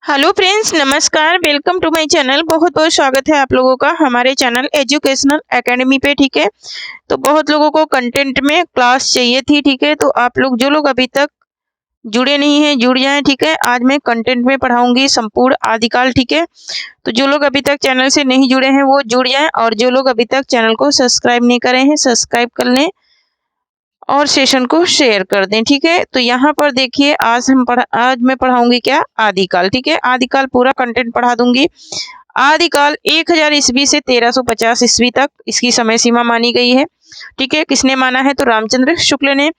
Hello friends, नमस्कार। Welcome to my channel. बहुत बहुत स्वागत है आप लोगों का हमारे चैनल एजुकेशनल एकेडमी पे। ठीक है, तो बहुत लोगों को कंटेंट में क्लास चाहिए थी। ठीक है, तो आप लोग जो लोग अभी तक जुड़े नहीं हैं जुड़ जाएं। ठीक है, आज मैं कंटेंट में पढ़ाऊंगी संपूर्ण आदिकाल। ठीक है, तो जो लोग अभी तक चैनल से नहीं जुड़े हैं वो जुड़ जाएं, और जो लोग अभी तक चैनल को सब्सक्राइब नहीं करे हैं सब्सक्राइब कर लें और सेशन को शेयर कर दें। ठीक है, तो यहाँ पर देखिए आज मैं पढ़ाऊंगी क्या, आदिकाल। ठीक है, आदिकाल पूरा कंटेंट पढ़ा दूंगी। आदिकाल 1000 ईस्वी से 1350 ईस्वी तक इसकी समय सीमा मानी गई है। ठीक है, किसने माना है तो रामचंद्र शुक्ल ने।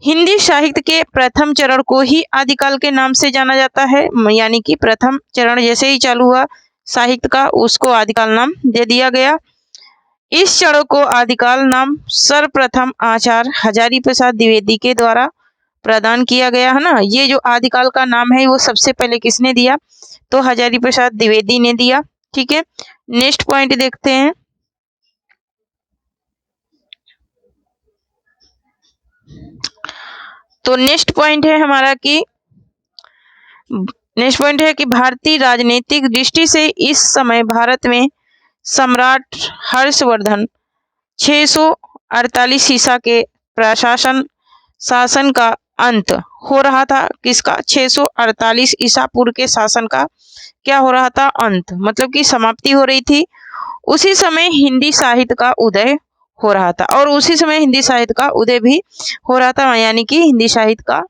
हिंदी साहित्य के प्रथम चरण को ही आदिकाल के नाम से जाना जाता है, यानी कि प्रथम चरण जैसे ही चालू हुआ साहित्य का उसको आदिकाल नाम दे दिया गया। इस चरण को आदिकाल नाम सर्वप्रथम आचार्य हजारी प्रसाद द्विवेदी के द्वारा प्रदान किया गया है ना। ये जो आदिकाल का नाम है वो सबसे पहले किसने दिया तो हजारी प्रसाद द्विवेदी ने दिया। ठीक है, नेक्स्ट पॉइंट देखते हैं। तो नेक्स्ट पॉइंट है हमारा कि भारतीय राजनीतिक दृष्टि से इस समय भारत में सम्राट हर्षवर्धन 648 ईसा के शासन का अंत हो रहा था। किसका 648 ईसा पूर्व के शासन का क्या हो रहा था, अंत, मतलब कि समाप्ति हो रही थी। उसी समय हिंदी साहित्य का उदय हो रहा था, और उसी समय हिंदी साहित्य का उदय भी हो रहा था, यानी कि हिंदी साहित्य का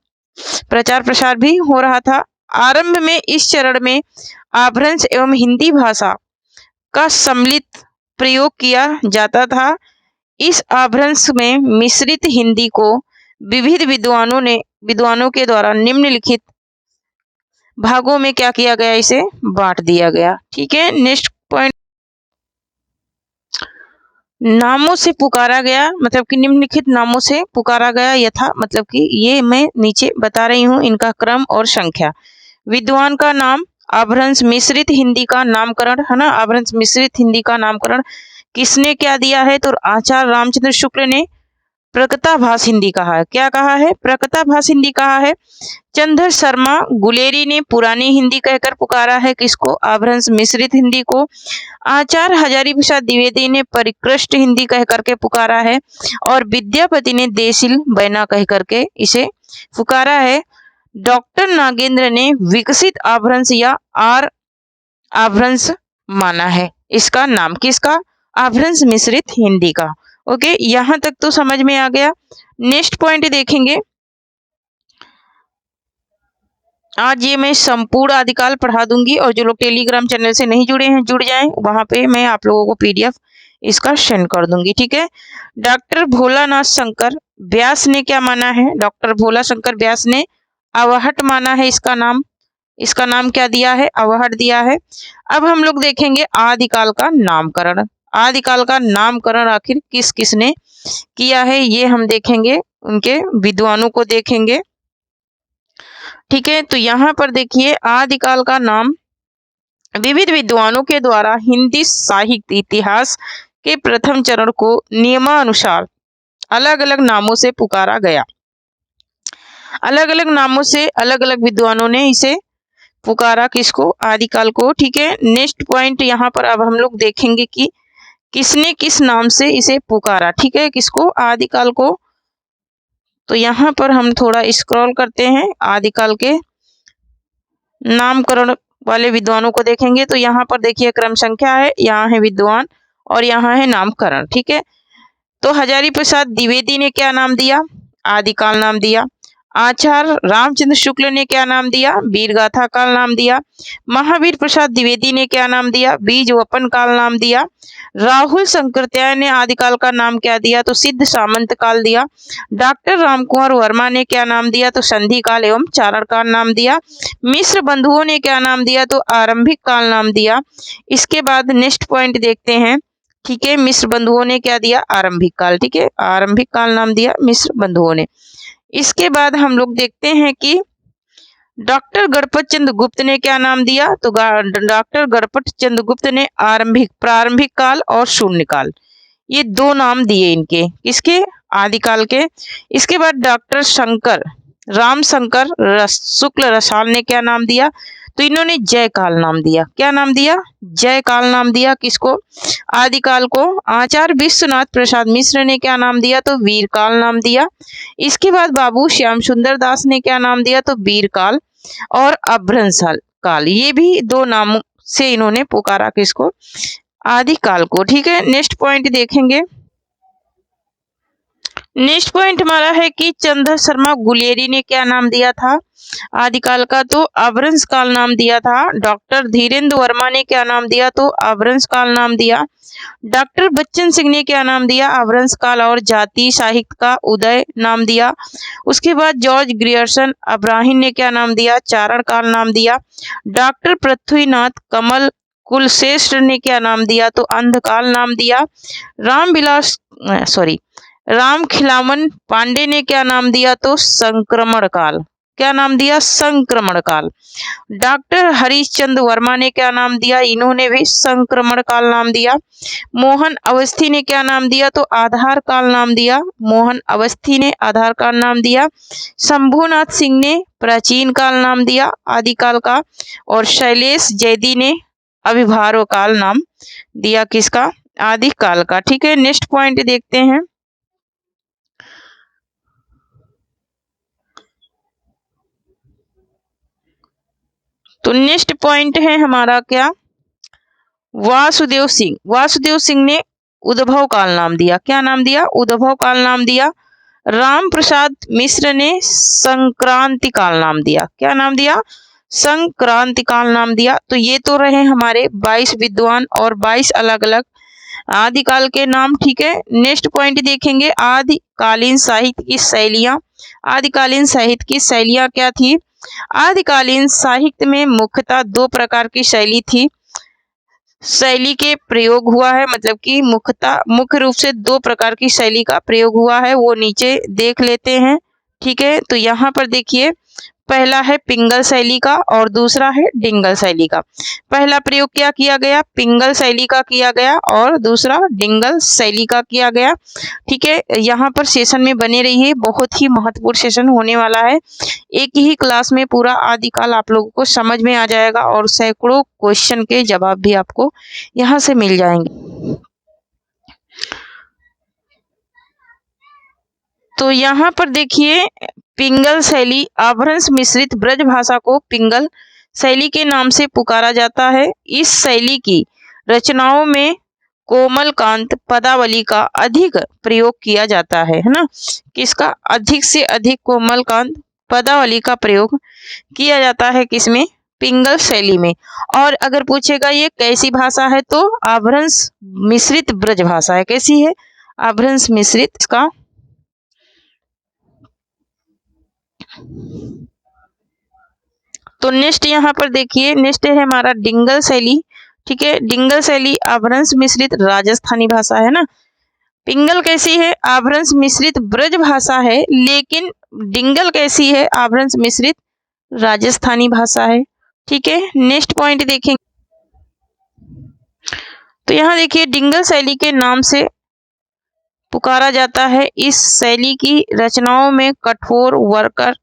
प्रचार प्रसार भी हो रहा था। आरंभ में इस चरण में आभ्रंश एवं हिंदी भाषा का सम्मिलित प्रयोग किया जाता था। इस आभ्रंश में मिश्रित हिंदी को विविध विद्वानों के द्वारा निम्नलिखित भागों में क्या किया गया, इसे बांट दिया गया। ठीक है, नेक्स्ट पॉइंट, नामों से पुकारा गया, मतलब कि निम्नलिखित नामों से पुकारा गया यथा, मतलब कि ये मैं नीचे बता रही हूँ इनका क्रम और संख्या। विद्वान का नाम, आभ्रंश मिश्रित हिंदी का नामकरण है ना। आभ्रंश मिश्रित हिंदी का नामकरण किसने क्या दिया है तो आचार्य रामचंद्र शुक्ल ने प्रकृताभास हिंदी कहा है। क्या कहा है, प्रकृताभास हिंदी कहा है। चंद्र शर्मा गुलेरी ने पुरानी हिंदी कहकर पुकारा है किसको, आभ्रंश मिश्रित हिंदी को। आचार्य हजारी प्रसाद द्विवेदी ने परिकृष्ट हिंदी कह करके पुकारा है, और विद्यापति ने देशिल बैना कह करके इसे पुकारा है। डॉक्टर नागेंद्र ने विकसित आभ्रंश या आर आभ्रंश माना है इसका नाम, किसका, आभ्रंश मिश्रित हिंदी का। ओके, यहां तक तो समझ में आ गया। नेक्स्ट पॉइंट देखेंगे। आज ये मैं संपूर्ण आदिकाल पढ़ा दूंगी, और जो लोग टेलीग्राम चैनल से नहीं जुड़े हैं जुड़ जाएं, वहां पे मैं आप लोगों को पीडीएफ इसका सेंड कर दूंगी। ठीक है, डॉक्टर भोलानाथ शंकर व्यास ने क्या माना है, डॉक्टर भोला शंकर व्यास ने अवहट माना है इसका नाम। इसका नाम क्या दिया है, अवहट दिया है। अब हम लोग देखेंगे आदिकाल का नामकरण। आदिकाल का नामकरण आखिर किस किसने किया है ये हम देखेंगे, उनके विद्वानों को देखेंगे। ठीक है, तो यहाँ पर देखिए आदिकाल का नाम विविध विद्वानों के द्वारा हिंदी साहित्य इतिहास के प्रथम चरण को नियमानुसार अलग अलग नामों से पुकारा गया। अलग अलग नामों से अलग अलग विद्वानों ने इसे पुकारा, किसको, आदिकाल को। ठीक है, नेक्स्ट पॉइंट यहाँ पर अब हम लोग देखेंगे कि किसने किस नाम से इसे पुकारा। ठीक है, किसको, आदिकाल को। तो यहाँ पर हम थोड़ा स्क्रॉल करते हैं, आदिकाल के नामकरण वाले विद्वानों को देखेंगे। तो यहाँ पर देखिए क्रम संख्या है, यहाँ है विद्वान और यहाँ है नामकरण। ठीक है, तो हजारी प्रसाद द्विवेदी ने क्या नाम दिया, आदिकाल नाम दिया। आचार्य रामचंद्र शुक्ल ने क्या नाम दिया, वीरगाथा काल नाम दिया। महावीर प्रसाद द्विवेदी ने क्या नाम दिया, बीज वपन काल नाम दिया। राहुल शंकराचार्य ने आदिकाल का नाम क्या दिया तो सिद्ध सामंत काल दिया। डॉक्टर रामकुमार वर्मा ने क्या नाम दिया तो संधि काल एवं चारण काल नाम दिया। मिश्र बंधुओं ने क्या नाम दिया तो आरंभिक काल नाम दिया। इसके बाद नेक्स्ट पॉइंट देखते हैं। ठीक है, मिश्र बंधुओं ने क्या दिया, आरंभिक काल। ठीक है, आरंभिक काल नाम दिया मिश्र बंधुओं ने। इसके बाद हम लोग देखते हैं कि डॉक्टर गणपत चंद्र गुप्त ने क्या नाम दिया तो डॉक्टर गणपत चंद्र गुप्त ने प्रारंभिक काल और शून्यकाल, ये दो नाम दिए इनके, किसके, आदिकाल के। इसके बाद डॉक्टर राम शंकर शुक्ल रसाल ने क्या नाम दिया तो इन्होंने जय काल नाम दिया। क्या नाम दिया? जय काल नाम दिया। किसको? आदिकाल को। आचार्य विश्वनाथ प्रसाद मिश्र ने क्या नाम दिया? तो वीर काल नाम दिया। इसके बाद बाबू श्याम सुंदर दास ने क्या नाम दिया? तो वीर काल और अभ्रंश काल। ये भी दो नामों से इन्होंने पुकारा किसको? आदिकाल को। ठीक है, नेक्स्ट पॉइंट देखेंगे। नेक्स्ट पॉइंट हमारा है कि चंद्र शर्मा गुलेरी ने क्या नाम दिया था आदिकाल का? तो अभ्रंश काल नाम दिया था। डॉक्टर धीरेन्द्र वर्मा ने क्या नाम दिया? तो अभ्रंश काल नाम दिया। डॉक्टर बच्चन सिंह ने क्या नाम दिया? अभ्रंश काल और जाति साहित्य का उदय नाम दिया। उसके बाद जॉर्ज ग्रियर्सन अब्राहिम ने क्या नाम दिया? चारण काल नाम दिया। डॉक्टर पृथ्वीनाथ कमल कुलश्रेष्ठ ने क्या नाम दिया? तो अंधकाल नाम दिया। राम खिलावन पांडे ने क्या नाम दिया? तो संक्रमण काल। क्या नाम दिया? संक्रमण काल। डॉक्टर हरिश्चंद्र वर्मा ने क्या नाम दिया? इन्होंने भी संक्रमण काल नाम दिया। मोहन अवस्थी ने क्या नाम दिया? तो आधार काल नाम दिया। मोहन अवस्थी ने आधार काल नाम दिया। शंभुनाथ सिंह ने प्राचीन काल नाम दिया आदिकाल का। और शैलेश जैदी ने अभिभारो काल नाम दिया किसका? आदिकाल का। ठीक है, नेक्स्ट पॉइंट देखते हैं। तो नेक्स्ट पॉइंट है हमारा क्या? वासुदेव सिंह। वासुदेव सिंह ने उद्भव काल नाम दिया। क्या नाम दिया? उद्भव काल नाम दिया। राम प्रसाद मिश्र ने संक्रांति काल नाम दिया। क्या नाम दिया? संक्रांति काल नाम दिया। तो ये तो रहे हमारे 22 विद्वान और 22 अलग अलग आदिकाल के नाम। ठीक है, नेक्स्ट पॉइंट देखेंगे। आदिकालीन साहित्य की शैलियां। आदिकालीन साहित्य की शैलियां क्या थी? आदिकालीन साहित्य में मुख्यतः दो प्रकार की शैली थी। शैली के प्रयोग हुआ है, मतलब कि मुख्य रूप से दो प्रकार की शैली का प्रयोग हुआ है, वो नीचे देख लेते हैं। ठीक है, तो यहाँ पर देखिए, पहला है पिंगल शैली का और दूसरा है डिंगल शैली का। पहला प्रयोग क्या किया गया? पिंगल शैली का किया गया और दूसरा डिंगल शैली का किया गया। ठीक है, यहाँ पर सेशन में बने रहिए, बहुत ही महत्वपूर्ण सेशन होने वाला है। एक ही क्लास में पूरा आदिकाल आप लोगों को समझ में आ जाएगा और सैकड़ों क्वेश्चन के जवाब भी आपको यहाँ से मिल जाएंगे। तो यहाँ पर देखिए, पिंगल शैली अभ्रंश मिश्रित ब्रज भाषा को पिंगल शैली के नाम से पुकारा जाता है। इस शैली की रचनाओं में कोमलकांत पदावली का अधिक प्रयोग किया जाता है ना? किसका? अधिक से अधिक कोमलकांत पदावली का प्रयोग किया जाता है किसमें? पिंगल शैली में। और अगर पूछेगा ये कैसी भाषा है, तो अभ्रंश मिश्रित ब्रज भाषा है। कैसी है? अभ्रंश मिश्रित का। तो नेक्स्ट यहाँ पर देखिए, नेक्स्ट है हमारा डिंगल शैली। ठीक है, डिंगल शैली अभ्रंश मिश्रित राजस्थानी भाषा है ना। पिंगल कैसी है? अभ्रंश मिश्रित ब्रज भाषा है, लेकिन डिंगल कैसी है? अभ्रंश मिश्रित राजस्थानी भाषा है। ठीक है, नेक्स्ट पॉइंट देखेंगे। तो यहाँ देखिए, डिंगल शैली के नाम से पुकारा जाता है। इस शैली की रचनाओं में कठोर वर्कर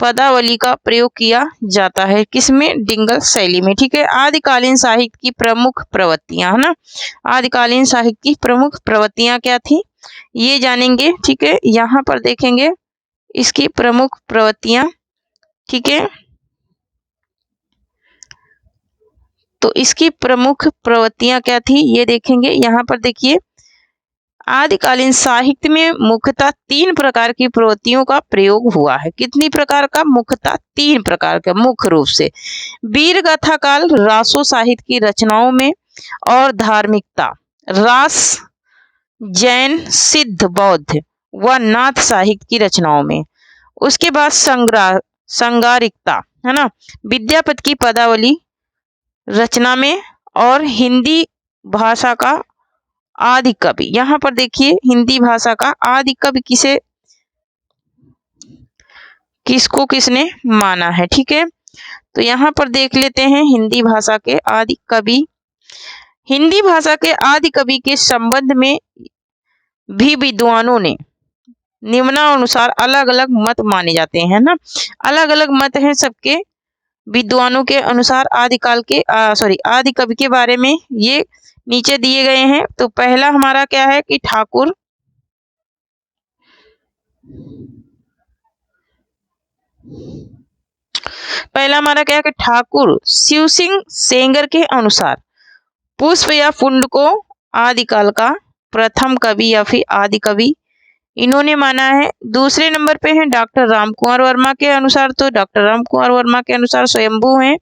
पदावली का प्रयोग किया जाता है। किसमें? डिंगल शैली में। ठीक है, आदिकालीन साहित्य की प्रमुख प्रवृत्तियां है ना। आदिकालीन साहित्य की प्रमुख प्रवृत्तियां क्या थी, ये जानेंगे। ठीक है, यहाँ पर देखेंगे इसकी प्रमुख प्रवृत्तियां। ठीक है, तो इसकी प्रमुख प्रवृत्तियां क्या थी ये देखेंगे। यहाँ पर देखिए, आदिकालीन साहित्य में मुख्यतः 3 प्रकार की प्रवृत्तियों का प्रयोग हुआ है। कितनी प्रकार का? मुख्यतः 3 प्रकार का मुख्य रूप से। वीर गाथा काल रासो साहित्य की रचनाओं में और धार्मिकता रास जैन सिद्ध बौद्ध व नाथ साहित्य की रचनाओं में। उसके बाद संगारिकता है ना, विद्यापति की पदावली रचना में। और हिंदी भाषा का आदि कवि। यहाँ पर देखिए, हिंदी भाषा का आदि कवि किसको किसने माना है। ठीक है, तो यहाँ पर देख लेते हैं हिंदी भाषा के आदि कवि। हिंदी भाषा के आदि कवि के संबंध में भी विद्वानों ने निम्नानुसार अलग अलग मत माने जाते हैं ना। अलग अलग मत हैं सबके। विद्वानों के अनुसार आदिकाल के आदि कवि के बारे में ये नीचे दिए गए हैं। तो पहला हमारा क्या है कि ठाकुर, पहला हमारा क्या है कि ठाकुर शिव सिंह सेंगर के अनुसार पुष्प या फुंड को आदिकाल का प्रथम कवि या फिर आदि कवि इन्होंने माना है। दूसरे नंबर पे है डॉक्टर रामकुमार वर्मा के अनुसार, तो डॉक्टर रामकुमार वर्मा के अनुसार स्वयंभू हैं।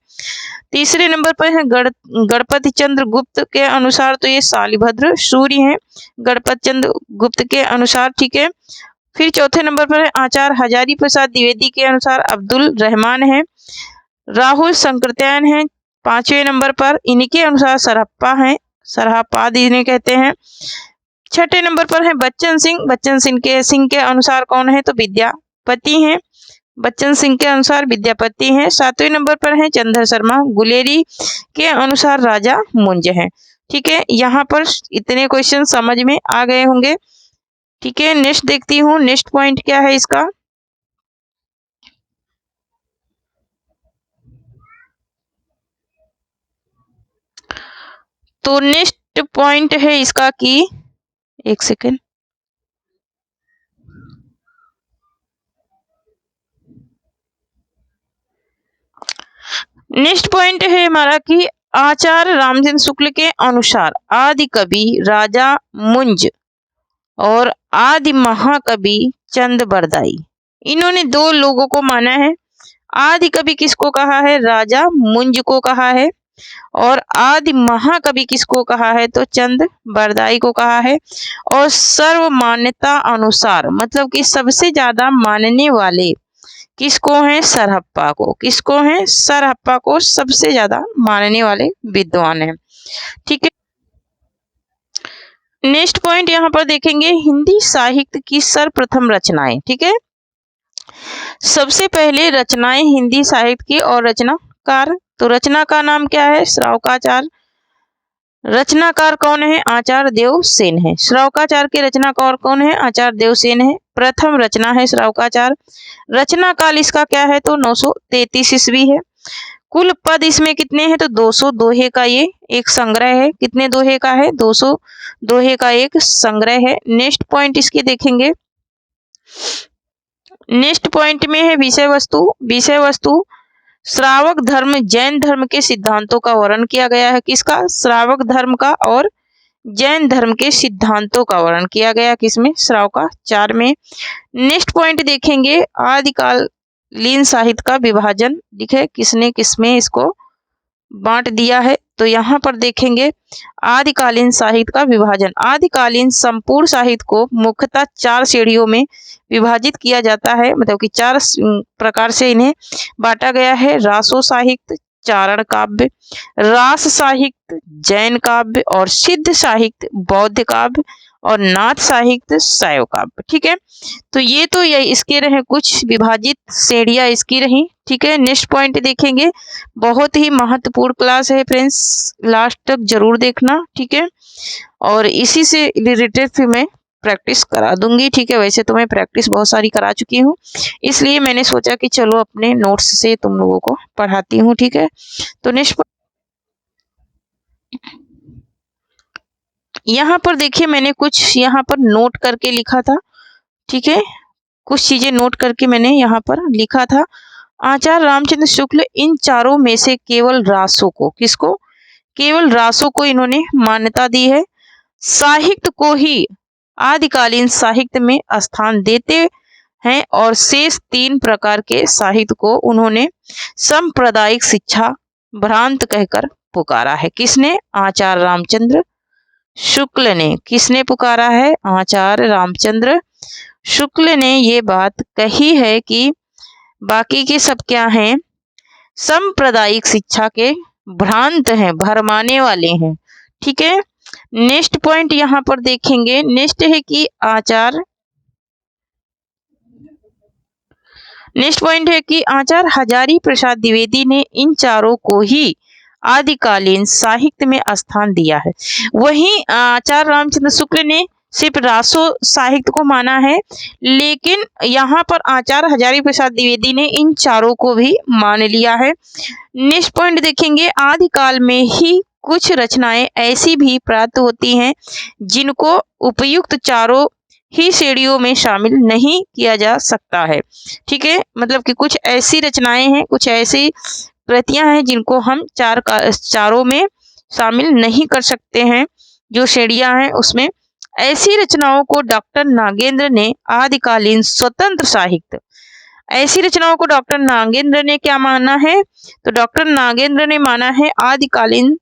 तीसरे नंबर पर है गणपति चंद्र गुप्त के अनुसार, तो ये शालिभद्र सूर्य हैं गणपति चंद्र गुप्त के अनुसार, ठीक है। फिर चौथे नंबर पर है आचार्य हजारी प्रसाद द्विवेदी के अनुसार अब्दुल रहमान है। राहुल संकृत्यायन है पांचवें नंबर पर, इनके अनुसार सरहप्पा है, सरहपाद इन्हें कहते हैं। छठे नंबर पर है बच्चन सिंह के अनुसार कौन है, तो विद्यापति हैं, बच्चन सिंह के अनुसार विद्यापति हैं। सातवें नंबर पर है चंद्र शर्मा गुलेरी के अनुसार राजा मुंज हैं, ठीक है। यहाँ पर इतने क्वेश्चन समझ में आ गए होंगे, ठीक है। नेक्स्ट देखती हूँ, नेक्स्ट पॉइंट क्या है इसका। तो नेक्स्ट पॉइंट है इसका कि एक सेकेंड, नेक्स्ट पॉइंट है हमारा कि आचार्य रामचंद्र शुक्ल के अनुसार आदि कवि राजा मुंज और आदि महाकवि चंद बरदाई, इन्होंने दो लोगों को माना है। आदि कवि किसको कहा है, राजा मुंज को कहा है, और आदि महाकवि किसको कहा है, तो चंद बरदाई को कहा है। और सर्व मान्यता अनुसार मतलब कि सबसे ज्यादा मानने वाले किसको हैं, सरहप्पा को, किसको हैं, सरहप्पा को सबसे ज्यादा मानने वाले विद्वान हैं, ठीक है। नेक्स्ट पॉइंट यहाँ पर देखेंगे हिंदी साहित्य की सर्वप्रथम रचनाएं, ठीक है। सबसे पहले रचनाएं हिंदी साहित्य की और रचनाकार, तो रचना का नाम क्या है, श्रावकाचार। रचनाकार कौन है, आचार्य देवसेन है। श्रावकाचार के रचनाकार कौन है, आचार्य देवसेन है। प्रथम रचना है श्रावकाचार। रचना काल इसका क्या है, तो 933 ईस्वी है। कुल पद इसमें कितने हैं, तो 200 दोहे का ये एक संग्रह है। कितने दोहे का है, 200 दोहे का एक संग्रह है। नेक्स्ट पॉइंट इसके देखेंगे, नेक्स्ट पॉइंट में है विषय वस्तु। विषय वस्तु श्रावक धर्म जैन धर्म के सिद्धांतों का वर्णन किया गया है। किसका, श्रावक धर्म का और जैन धर्म के सिद्धांतों का वर्णन किया गया किसमें, श्रावकाचार में। नेक्स्ट पॉइंट देखेंगे आदिकालीन साहित्य का विभाजन, दिखे किसने किसमें इसको बांट दिया है। तो यहाँ पर देखेंगे आदिकालीन साहित्य का विभाजन। आदिकालीन संपूर्ण साहित्य को मुख्यतः 4 श्रेणियों में विभाजित किया जाता है, मतलब कि 4 प्रकार से इन्हें बांटा गया है। रासो साहित्य, चारण काव्य, रास साहित्य, जैन काव्य, और सिद्ध साहित्य, बौद्ध काव्य, और नाथ साहित्य, शैव काव्य, ठीक है। तो ये तो ये इसके रहे कुछ विभाजित श्रेणियां इसकी रही, ठीक है। नेक्स्ट पॉइंट देखेंगे, बहुत ही महत्वपूर्ण क्लास है फ्रेंड्स, लास्ट तक जरूर देखना, ठीक है। और इसी से रिलेटेड फिर मैं प्रैक्टिस करा दूंगी, ठीक है। वैसे तो मैं प्रैक्टिस बहुत सारी करा चुकी हूँ, इसलिए मैंने सोचा कि चलो अपने नोट्स से तुम लोगों को पढ़ाती हूँ, ठीक है। तो नेक्स्ट यहाँ पर देखिए मैंने कुछ यहाँ पर नोट करके लिखा था, ठीक है। कुछ चीजें नोट करके मैंने यहाँ पर लिखा था। आचार्य रामचंद्र शुक्ल इन चारों में से केवल रासों को, किसको, केवल रासों को इन्होंने मान्यता दी है। साहित्य को ही आदिकालीन साहित्य में स्थान देते हैं, और शेष 3 प्रकार के साहित्य को उन्होंने सांप्रदायिक शिक्षा भ्रांत कहकर पुकारा है। किसने, आचार्य रामचंद्र शुक्ल ने। किसने पुकारा है, आचार्य रामचंद्र शुक्ल ने ये बात कही है कि बाकी के सब क्या हैं, सांप्रदायिक शिक्षा के भ्रांत हैं, भरमाने वाले हैं, ठीक है। नेक्स्ट पॉइंट यहाँ पर देखेंगे, नेक्स्ट है कि नेक्स्ट पॉइंट है कि आचार्य हजारी प्रसाद द्विवेदी ने इन चारों को ही आदिकालीन साहित्य में स्थान दिया है। वहीं आचार्य रामचंद्र शुक्ल ने सिर्फ रासो साहित्य को माना है, लेकिन यहाँ पर आचार्य हजारी प्रसाद द्विवेदी ने इन चारों को भी मान लिया है। नेक्स्ट पॉइंट देखेंगे, आदिकाल में ही कुछ रचनाएं ऐसी भी प्राप्त होती हैं जिनको उपयुक्त चारों ही श्रेणियों में शामिल नहीं किया जा सकता है। ठीक है, मतलब कि कुछ ऐसी रचनाएं हैं, कुछ ऐसी कृतियां हैं जिनको हम चारों में शामिल नहीं कर सकते हैं, जो श्रेणियां हैं उसमें। ऐसी रचनाओं को डॉक्टर नागेंद्र ने आदिकालीन स्वतंत्र साहित्य, ऐसी रचनाओं को डॉक्टर नागेंद्र ने क्या माना है? तो डॉक्टर नागेंद्र ने माना है आदिकालीन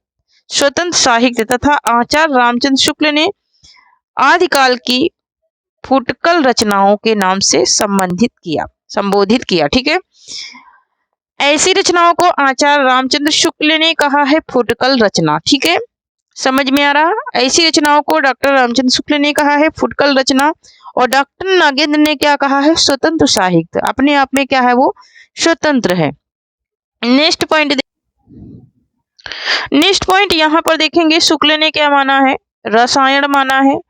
स्वतंत्र साहित्य, तथा आचार्य रामचंद्र शुक्ल ने आदिकाल की फुटकल रचनाओं के नाम से संबोधित किया। ठीक है, ऐसी रचनाओं को आचार्य रामचंद्र शुक्ल ने कहा है फुटकल रचना। ठीक है, समझ में आ रहा? ऐसी रचनाओं को डॉक्टर रामचंद्र शुक्ल ने कहा है फुटकल रचना, और डॉक्टर नागेंद्र ने क्या कहा है? स्वतंत्र साहित्य। अपने आप में क्या है? वो स्वतंत्र है। नेक्स्ट पॉइंट यहाँ पर देखेंगे, शुक्ल ने क्या माना है? रसायन माना है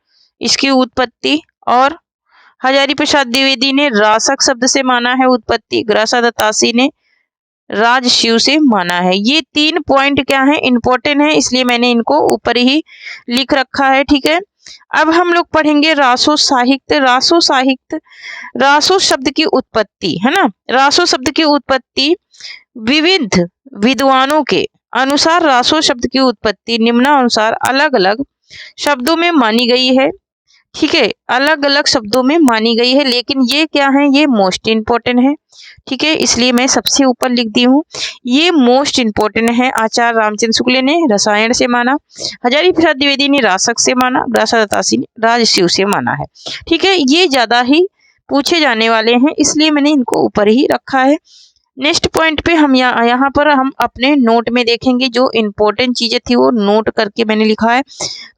इसकी उत्पत्ति, और हजारी प्रसाद द्विवेदी ने रासक शब्द से माना है उत्पत्ति, ग्रासा तासी ने राजशिव से माना है। ये 3 पॉइंट क्या है? इंपॉर्टेंट है, इसलिए मैंने इनको ऊपर ही लिख रखा है। ठीक है, अब हम लोग पढ़ेंगे रासो साहित्य। रासो शब्द की उत्पत्ति है ना, रासो शब्द की उत्पत्ति विविध विद्वानों के अनुसार रासो शब्द की उत्पत्ति निम्नानुसार अलग अलग शब्दों में मानी गई है। ठीक है, अलग अलग शब्दों में मानी गई है, लेकिन ये क्या है? ये मोस्ट इंपॉर्टेंट है। ठीक है, इसलिए मैं सबसे ऊपर लिख दी हूँ, ये मोस्ट इंपॉर्टेंट है। आचार्य रामचंद्र शुक्ल ने रसायन से माना, हजारी प्रसाद द्विवेदी ने रासक से माना, ग्रासा तासी ने राजशिव से माना है। ठीक है, ये ज्यादा ही पूछे जाने वाले हैं, इसलिए मैंने इनको ऊपर ही रखा है। नेक्स्ट पॉइंट पे हम यहाँ पर हम अपने नोट में देखेंगे, जो इम्पोर्टेंट चीजें थी वो नोट करके मैंने लिखा है।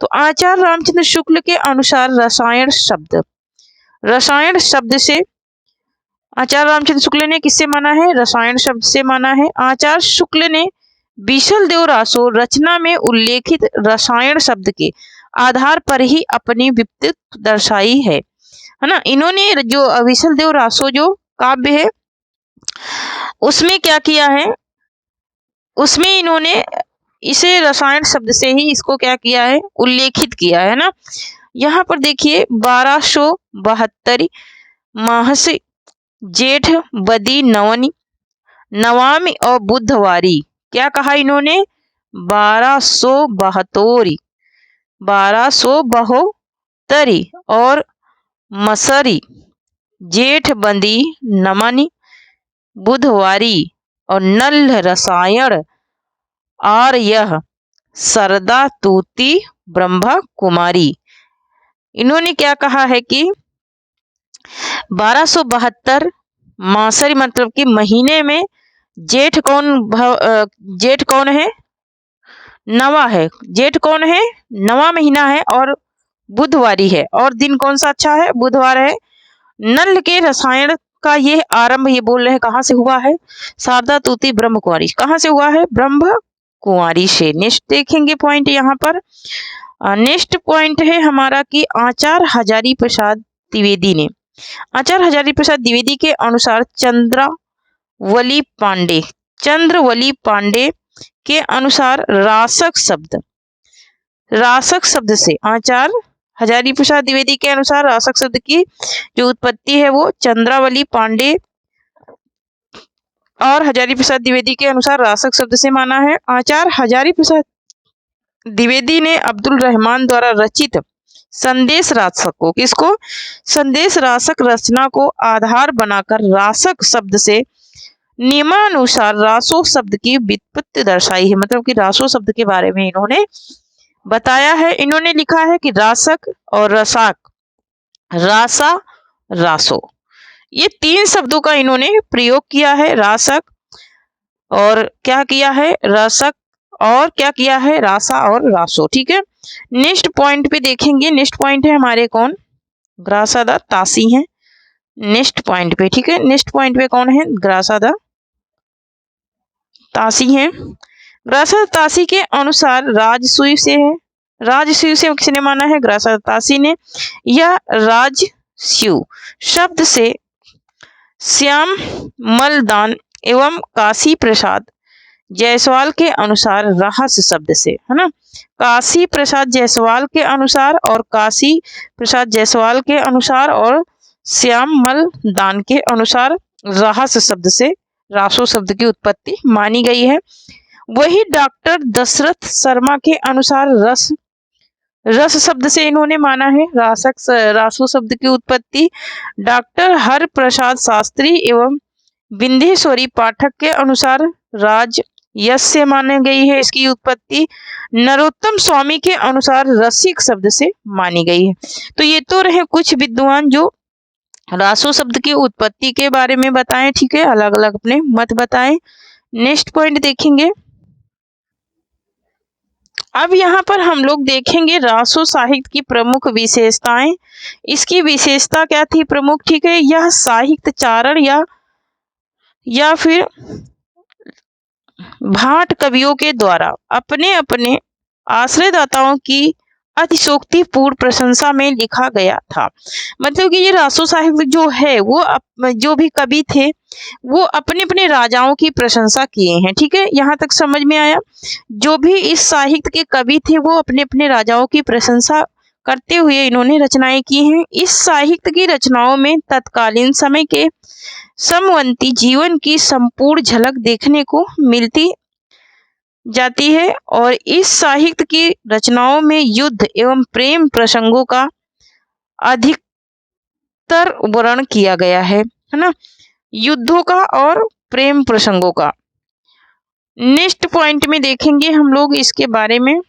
तो आचार्य रामचंद्र शुक्ल के अनुसार रसायन शब्द से आचार्य रामचंद्र शुक्ल ने किससे माना है? रसायन शब्द से माना है। आचार्य शुक्ल ने बीसल देव रासो रचना में उल्लेखित रसायन शब्द के आधार पर ही अपनी व्युत्पत्ति दर्शाई है ना। इन्होंने जो बीसल देव रासो जो काव्य है उसमें क्या किया है? उसमें इन्होंने इसे रसायन शब्द से ही इसको क्या किया है? उल्लेखित किया है ना। यहाँ पर देखिए 1272 माहस जेठ बदी नवामी और बुधवारी, क्या कहा इन्होंने? 1272 और मसरी जेठ बदी नमनी बुधवारी और नल रसायन और यह सरदा तूती ब्रह्मा कुमारी। इन्होंने क्या कहा है कि 1272 मासरी मतलब कि महीने में जेठ कौन है? नवा है। जेठ कौन है? नवा महीना है, और बुधवारी है, और दिन कौन सा अच्छा है? बुधवार है। नल के रसायन का ये आरंभ, ये बोल रहे हैं कहाँ से हुआ है? शारदा तूती ब्रह्म कुमारी। कहाँ से हुआ है? ब्रह्म कुमारी से। नेक्स्ट देखेंगे पॉइंट यहाँ पर। नेक्स्ट पॉइंट है हमारा कि आचार्य हजारी प्रसाद द्विवेदी के अनुसार चंद्रवली पांडे के अनुसार रासक शब्द से आचार्य हजारी प्रसाद द्विवेदी के अनुसार रासक शब्द की जो उत्पत्ति है वो चंद्रावली पांडे और हजारी प्रसाद द्विवेदी के अनुसार रासक शब्द से माना है। आचार्य हजारी प्रसाद द्विवेदी ने अब्दुल रहमान द्वारा रचित संदेश रासक रचना को आधार बनाकर रासक शब्द से नियमानुसार रासो शब्द की व्युत्पत्ति दर्शाई है। मतलब कि रासो शब्द के बारे में इन्होंने बताया है। इन्होंने लिखा है कि रासक और रसाक, रासा रासो, ये 3 शब्दों का इन्होंने प्रयोग किया है। रासक और क्या किया है? रसक, और क्या किया है? रासा और रासो। ठीक है, नेक्स्ट पॉइंट पे देखेंगे। नेक्स्ट पॉइंट है हमारे कौन? ग्रासादा तासी हैं नेक्स्ट पॉइंट पे। ठीक है, नेक्स्ट पॉइंट पे कौन है? ग्रासादा तासी हैं। ग्रासादा तासी के अनुसार राजसूय से है, राजस्यु से किसने माना है? ग्रासतासी ने। यह राजस्यु शब्द से श्याम मलदान एवं काशी प्रसाद जायसवाल के अनुसार रहस्य शब्द से, है ना, काशी प्रसाद जायसवाल के अनुसार और काशी प्रसाद जायसवाल के अनुसार और श्याम मलदान के अनुसार रहस्य शब्द से रासो शब्द की उत्पत्ति मानी गई है। वही डॉक्टर दशरथ शर्मा के अनुसार रस शब्द से इन्होंने माना है रासो शब्द की उत्पत्ति। डॉक्टर हर प्रसाद शास्त्री एवं बिंदेश्वरी पाठक के अनुसार राज यश से मानी गई है इसकी उत्पत्ति। नरोत्तम स्वामी के अनुसार रसिक शब्द से मानी गई है। तो ये तो रहे कुछ विद्वान जो रासो शब्द की उत्पत्ति के बारे में बताएं, ठीक है, अलग अलग अपने मत बताएं। नेक्स्ट पॉइंट देखेंगे। अब यहाँ पर हम लोग देखेंगे रासो साहित्य की प्रमुख विशेषताएं। इसकी विशेषता क्या थी प्रमुख, ठीक है, यह साहित्य चारण या फिर भाट कवियों के द्वारा अपने अपने आश्रयदाताओं की अतिशोक्तिपूर्ण प्रशंसा में लिखा गया था। मतलब कि ये रासो साहित्य जो है वो जो भी कवि थे वो अपने अपने राजाओं की प्रशंसा किए हैं, ठीक है, यहाँ तक समझ में आया। जो भी इस साहित्य के कवि थे वो अपने अपने राजाओं की प्रशंसा करते हुए इन्होंने रचनाएं की हैं। इस साहित्य की रचनाओं में तत्कालीन समय के समवंती जीवन की संपूर्ण झलक देखने को मिलती जाती है और इस साहित्य की रचनाओं में युद्ध एवं प्रेम प्रसंगों का अधिकतर वर्णन किया गया है ना, युद्धों का और प्रेम प्रसंगों का। नेक्स्ट पॉइंट में देखेंगे हम लोग इसके बारे में।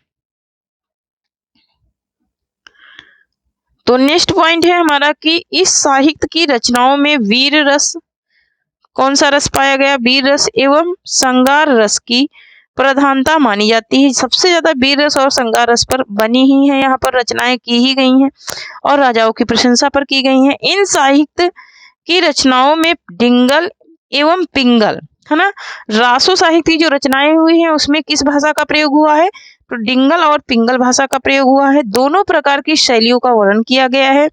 तो नेक्स्ट पॉइंट है हमारा कि इस साहित्य की रचनाओं में वीर रस, कौन सा रस पाया गया? वीर रस एवं श्रृंगार रस की प्रधानता मानी जाती है। सबसे ज्यादा वीर रस और श्रृंगार रस पर बनी ही है, यहाँ पर रचनाएं की ही गई हैं और राजाओं की प्रशंसा पर की गई हैं। इन साहित्य की रचनाओं में डिंगल एवं पिंगल, है ना, रासो साहित्य की जो रचनाएं हुई हैं उसमें किस भाषा का प्रयोग हुआ है? तो डिंगल और पिंगल भाषा का प्रयोग हुआ है। दोनों प्रकार की शैलियों का वर्णन किया गया है।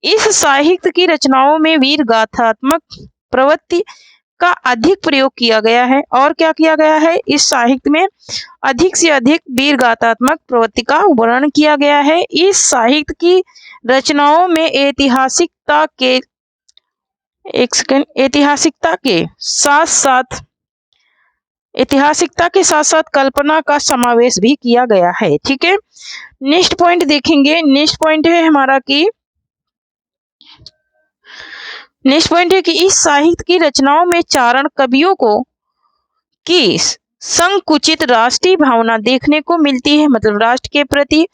इस साहित्य की रचनाओं में वीर गाथात्मक प्रवृत्ति का अधिक प्रयोग किया गया है। और क्या किया गया है? इस साहित्य में अधिक से अधिक वीर गाथात्मक प्रवृत्ति का वर्णन किया गया है। इस साहित्य की रचनाओं में ऐतिहासिकता के साथ साथ कल्पना का समावेश भी किया गया है, ठीक है। नेक्स्ट पॉइंट देखेंगे। नेक्स्ट पॉइंट है हमारा कि इस साहित्य की रचनाओं में चारण कवियों को की संकुचित राष्ट्रीय भावना देखने को मिलती है। मतलब राष्ट्र के प्रति,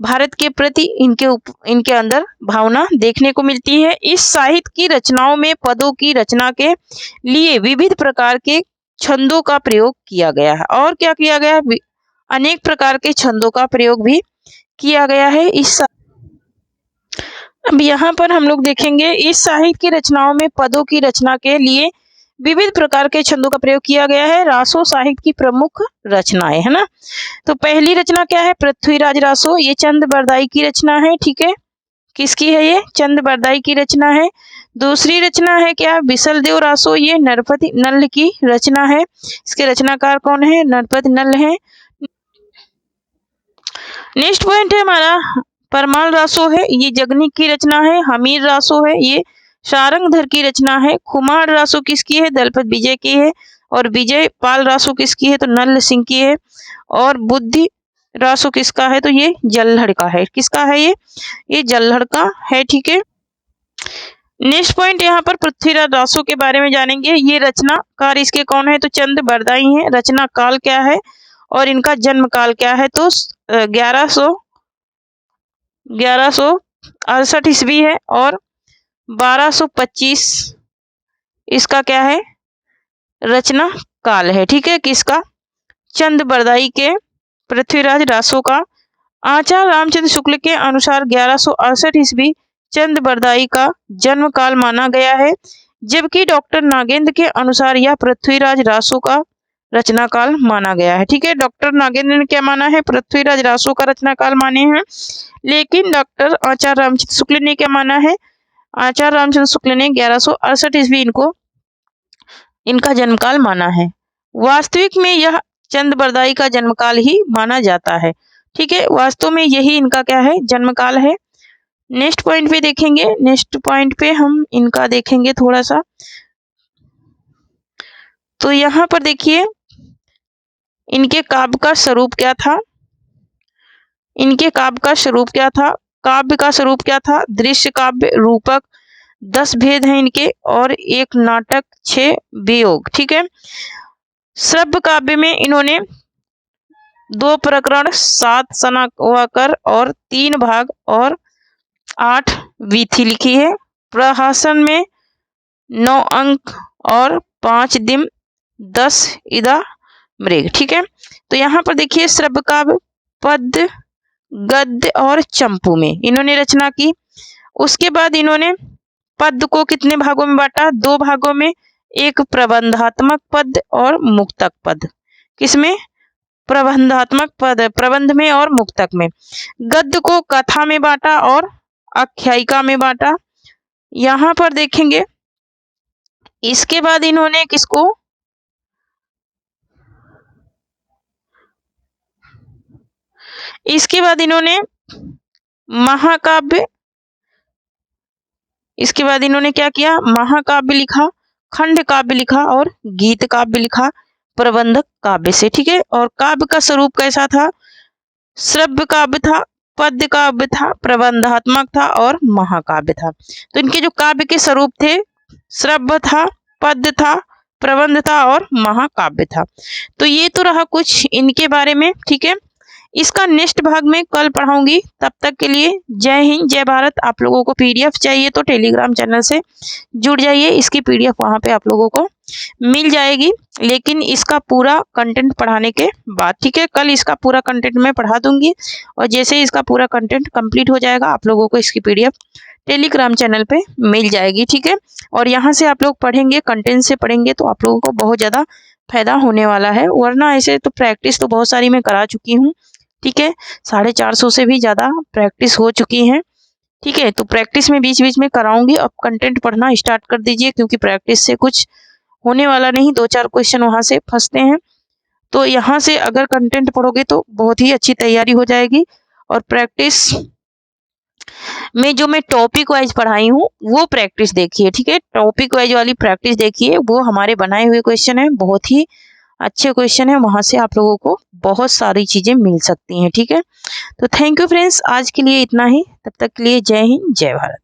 भारत के प्रति इनके अंदर भावना देखने को मिलती है। इस साहित्य की रचनाओं में पदों की रचना के लिए विविध प्रकार के छंदों का प्रयोग किया गया है। और क्या किया गया है? अनेक प्रकार के छंदों का प्रयोग भी किया गया है। अब यहाँ पर हम लोग देखेंगे इस साहित्य की रचनाओं में पदों की रचना के लिए विविध प्रकार के छंदों का प्रयोग किया गया है। रासो साहित्य की प्रमुख रचनाएं, है ना। तो पहली रचना क्या है? पृथ्वीराज रासो, ये चंद बरदाई की रचना है, ठीक है। किसकी है ये? चंद बरदाई की रचना है। दूसरी रचना है क्या? बिसलदेव रासो, ये नरपति नल की रचना है। इसके रचनाकार कौन है? नरपति नल है। नेक्स्ट पॉइंट है हमारा परमाल रासो है, ये जगनी की रचना है। हमीर रासो है, ये शारंगधर की रचना है। खुमार रासो किसकी है? दलपत विजय की है। और विजय पाल रासो किसकी है? तो नल सिंह की है। और बुद्धि रासो किसका है? तो ये जल्हड़ का है। किसका है ये जल्हड़ का है, ठीक है। नेक्स्ट पॉइंट यहाँ पर पृथ्वीराज रासो के बारे में जानेंगे। ये रचनाकार इसके कौन है? तो चंद बरदाई है। रचना काल क्या है और इनका जन्म काल क्या है? तो 1168 ईस्वी है और 1225 इसका क्या है? रचना काल है, ठीक है। किसका? चंद बरदाई के पृथ्वीराज रासो का। आचार्य रामचंद्र शुक्ल के अनुसार 1168 ईस्वी चंद बरदाई का जन्म काल माना गया है, जबकि डॉक्टर नागेंद्र के अनुसार यह पृथ्वीराज रासो का रचना काल माना गया है। ठीक है, डॉक्टर नागेंद्र ने क्या माना है? पृथ्वीराज रासो का रचना काल माने हैं। लेकिन डॉक्टर आचार्य रामचंद्र शुक्ल ने क्या माना है? आचार्य रामचंद्र शुक्ल ने 1168 ईस्वी इनका जन्मकाल माना है। वास्तविक में यह चंद बरदाई का जन्मकाल ही माना जाता है। ठीक है, वास्तव में यही इनका क्या है? जन्मकाल है। नेक्स्ट पॉइंट पे देखेंगे, नेक्स्ट पॉइंट पे हम इनका देखेंगे थोड़ा सा। तो यहाँ पर देखिए इनके काव्य का स्वरूप क्या था? इनके काव्य का स्वरूप क्या था? काव्य का स्वरूप क्या था? दृश्य काव्य, रूपक, 10 भेद हैं इनके, और एक नाटक, 6 वियोग। ठीक है, श्रव्य काव्य में इन्होंने 2 प्रकरण, 7 सनावाकर और 3 भाग और 8 वीथी लिखी है। प्रहसन में 9 अंक और 5 दिम, 10 इदा मृग। ठीक है, तो यहाँ पर देखिए श्रव्य काव्य पद्य, गद्य और चंपू में इन्होंने रचना की। उसके बाद इन्होंने पद्य को कितने भागों में बांटा? 2 भागों में, एक प्रबंधात्मक पद और मुक्तक पद। किसमें? प्रबंधात्मक पद, प्रबंध में और मुक्तक में। गद्य को कथा में बांटा और आख्यायिका में बांटा। यहाँ पर देखेंगे इसके बाद इन्होंने किसको? इसके बाद इन्होंने महाकाव्य, इसके बाद इन्होंने क्या किया? महाकाव्य लिखा, खंड काव्य लिखा और गीत काव्य लिखा प्रबंधक काव्य से। ठीक है, और काव्य का स्वरूप कैसा था? श्रव्य काव्य था, पद्य काव्य था, प्रबंधात्मक था और महाकाव्य था। तो इनके जो काव्य के स्वरूप थे, श्रव्य था, पद्य था, प्रबंध था और महाकाव्य था। तो ये तो रहा कुछ इनके बारे में। ठीक है, इसका नेक्स्ट भाग में कल पढ़ाऊंगी। तब तक के लिए जय हिंद, जय भारत। आप लोगों को पीडीएफ चाहिए तो टेलीग्राम चैनल से जुड़ जाइए, इसकी पीडीएफ वहां पे आप लोगों को मिल जाएगी, लेकिन इसका पूरा कंटेंट पढ़ाने के बाद। ठीक है, कल इसका पूरा कंटेंट मैं पढ़ा दूंगी और जैसे इसका पूरा कंटेंट कंप्लीट हो जाएगा आप लोगों को इसकी पीडीएफ टेलीग्राम चैनल पे मिल जाएगी। ठीक है, और यहाँ से आप लोग पढ़ेंगे, कंटेंट से पढ़ेंगे तो आप लोगों को बहुत ज़्यादा फायदा होने वाला है। वरना ऐसे तो प्रैक्टिस तो बहुत सारी मैं करा चुकी हूँ। ठीक है, 450 से भी ज़्यादा प्रैक्टिस हो चुकी है। ठीक है, तो प्रैक्टिस में बीच बीच में कराऊंगी। अब कंटेंट पढ़ना स्टार्ट कर दीजिए, क्योंकि प्रैक्टिस से कुछ होने वाला नहीं, 2-4 क्वेश्चन वहाँ से फंसते हैं। तो यहाँ से अगर कंटेंट पढ़ोगे तो बहुत ही अच्छी तैयारी हो जाएगी। और प्रैक्टिस में जो मैं टॉपिक वाइज पढ़ाई हूँ वो प्रैक्टिस देखिए। ठीक है, टॉपिक वाइज वाली प्रैक्टिस देखिए, वो हमारे बनाए हुए क्वेश्चन है, बहुत ही अच्छे क्वेश्चन है, वहां से आप लोगों को बहुत सारी चीजें मिल सकती हैं। ठीक है, तो थैंक यू फ्रेंड्स, आज के लिए इतना ही। तब तक के लिए जय हिंद, जय भारत।